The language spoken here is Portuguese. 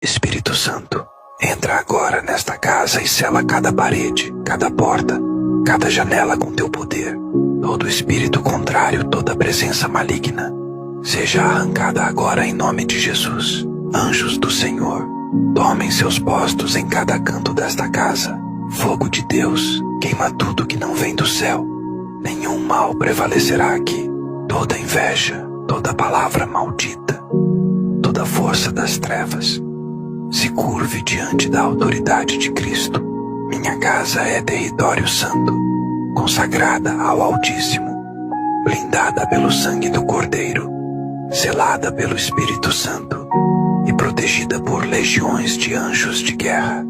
Espírito Santo, entra agora nesta casa e sela cada parede, cada porta, cada janela com teu poder. Todo espírito contrário, toda presença maligna, seja arrancada agora em nome de Jesus. Anjos do Senhor, tomem seus postos em cada canto desta casa. Fogo de Deus, queima tudo que não vem do céu. Nenhum mal prevalecerá aqui. Toda inveja, toda palavra maldita, toda força das trevas, se curve diante da autoridade de Cristo. Minha casa é território santo, consagrada ao Altíssimo, blindada pelo sangue do Cordeiro, selada pelo Espírito Santo e protegida por legiões de anjos de guerra.